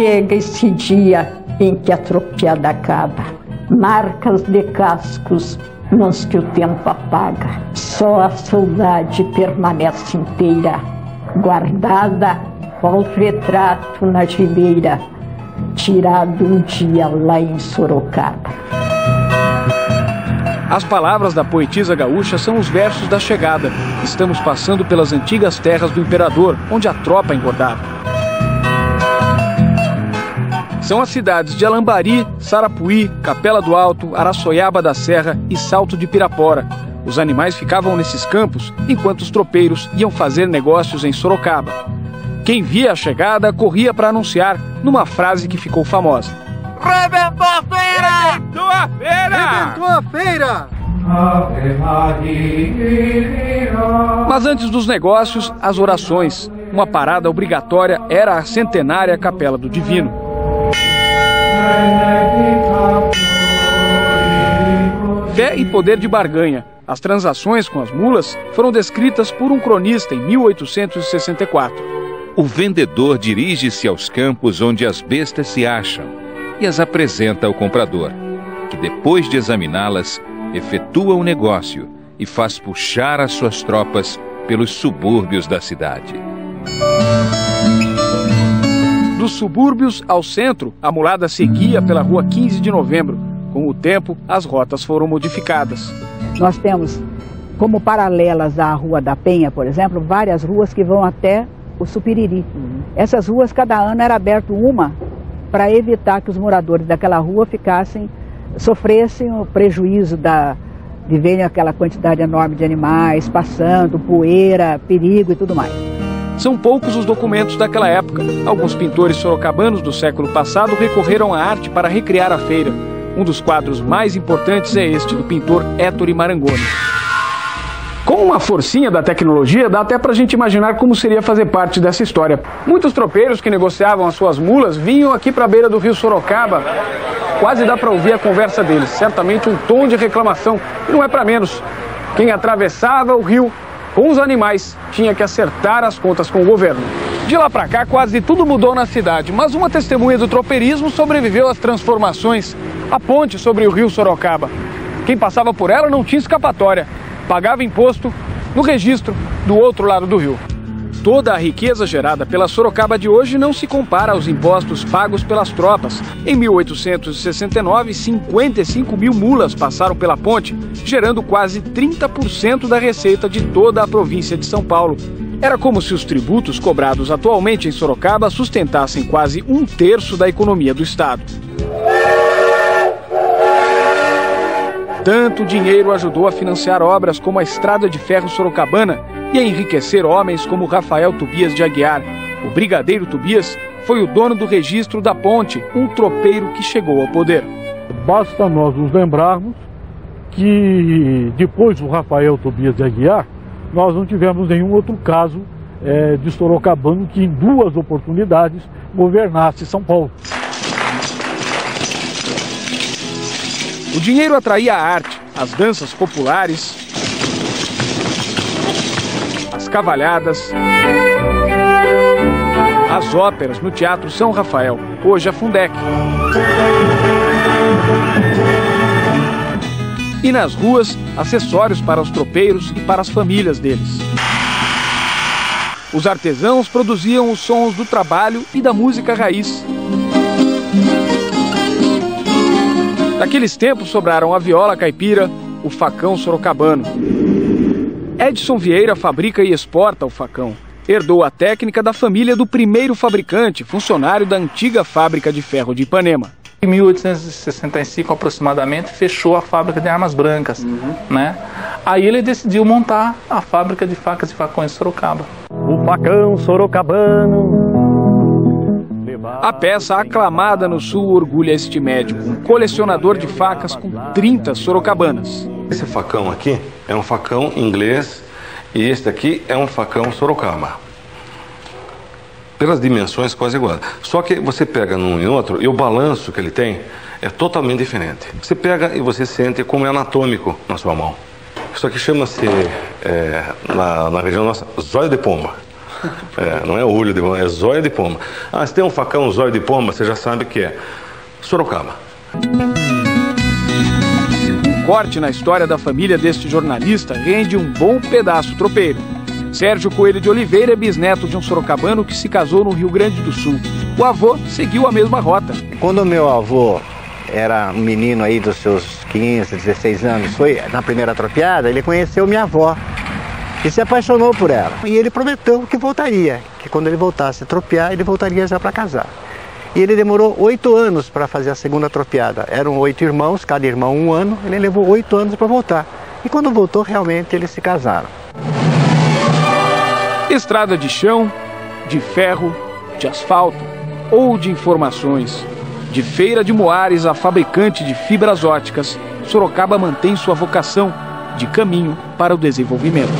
chega esse dia em que a tropiada acaba. Marcas de cascos, mas que o tempo apaga. Só a saudade permanece inteira, guardada qual retrato na geleira, tirado um dia lá em Sorocaba. As palavras da poetisa gaúcha são os versos da chegada. Estamos passando pelas antigas terras do imperador, onde a tropa engordava. São as cidades de Alambari, Sarapuí, Capela do Alto, Araçoiaba da Serra e Salto de Pirapora. Os animais ficavam nesses campos, enquanto os tropeiros iam fazer negócios em Sorocaba. Quem via a chegada corria para anunciar numa frase que ficou famosa. Rebentou a feira! Rebentou a feira! Rebentou a feira! Mas antes dos negócios, as orações. Uma parada obrigatória era a centenária Capela do Divino. Fé e poder de barganha. As transações com as mulas foram descritas por um cronista em 1864. O vendedor dirige-se aos campos onde as bestas se acham e as apresenta ao comprador, que depois de examiná-las, efetua o negócio e faz puxar as suas tropas pelos subúrbios da cidade. Dos subúrbios ao centro, a mulada seguia pela rua 15 de novembro. Com o tempo, as rotas foram modificadas. Nós temos como paralelas à Rua da Penha, por exemplo, várias ruas que vão até o Supiriri. Essas ruas, cada ano era aberto uma para evitar que os moradores daquela rua sofressem o prejuízo de verem aquela quantidade enorme de animais passando, poeira, perigo e tudo mais. São poucos os documentos daquela época. Alguns pintores sorocabanos do século passado recorreram à arte para recriar a feira. Um dos quadros mais importantes é este, do pintor Ettore Marangoni. Com uma forcinha da tecnologia, dá até pra gente imaginar como seria fazer parte dessa história. Muitos tropeiros que negociavam as suas mulas vinham aqui pra beira do rio Sorocaba. Quase dá pra ouvir a conversa deles, certamente um tom de reclamação. E não é pra menos. Quem atravessava o rio com os animais tinha que acertar as contas com o governo. De lá pra cá, quase tudo mudou na cidade, mas uma testemunha do tropeirismo sobreviveu às transformações. A ponte sobre o rio Sorocaba. Quem passava por ela não tinha escapatória. Pagava imposto no registro do outro lado do rio. Toda a riqueza gerada pela Sorocaba de hoje não se compara aos impostos pagos pelas tropas. Em 1869, 55 mil mulas passaram pela ponte, gerando quase 30% da receita de toda a província de São Paulo. Era como se os tributos cobrados atualmente em Sorocaba sustentassem quase 1/3 da economia do estado. Tanto dinheiro ajudou a financiar obras como a Estrada de Ferro Sorocabana e a enriquecer homens como Rafael Tobias de Aguiar. O brigadeiro Tobias foi o dono do registro da ponte, um tropeiro que chegou ao poder. Basta nós nos lembrarmos que depois do Rafael Tobias de Aguiar, nós não tivemos nenhum outro caso de sorocabano que em 2 oportunidades governasse São Paulo. O dinheiro atraía a arte, as danças populares, as cavalhadas, as óperas no Teatro São Rafael, hoje a Fundec. E nas ruas, acessórios para os tropeiros e para as famílias deles. Os artesãos produziam os sons do trabalho e da música raiz. Daqueles tempos sobraram a viola caipira, o facão sorocabano. Edson Vieira fabrica e exporta o facão. Herdou a técnica da família do primeiro fabricante, funcionário da antiga fábrica de ferro de Ipanema. Em 1865, aproximadamente, fechou a fábrica de armas brancas, né? Aí ele decidiu montar a fábrica de facas e facões em Sorocaba. O facão sorocabano. A peça aclamada no sul orgulha este médico, um colecionador de facas com 30 sorocabanas. Esse facão aqui é um facão inglês e este aqui é um facão Sorocaba. Pelas dimensões quase iguais. Só que você pega num e outro e o balanço que ele tem é totalmente diferente. Você pega e você sente como é anatômico na sua mão. Isso aqui chama-se, na região nossa, zóio de pomba. Não é olho de pomba, é zóio de pomba. Ah, se tem um facão zóio de pomba, você já sabe que é Sorocaba. Um corte na história da família deste jornalista rende um bom pedaço tropeiro. Sérgio Coelho de Oliveira é bisneto de um sorocabano que se casou no Rio Grande do Sul. O avô seguiu a mesma rota. Quando o meu avô era um menino aí dos seus 15, 16 anos, foi na primeira tropeada, ele conheceu minha avó e se apaixonou por ela. E ele prometeu que voltaria, que quando ele voltasse a tropear, ele voltaria já para casar. E ele demorou 8 anos para fazer a segunda tropeada. Eram 8 irmãos, cada irmão 1 ano, ele levou 8 anos para voltar. E quando voltou, realmente eles se casaram. Estrada de chão, de ferro, de asfalto ou de informações. De Feira de Moares a fabricante de fibras óticas, Sorocaba mantém sua vocação de caminho para o desenvolvimento.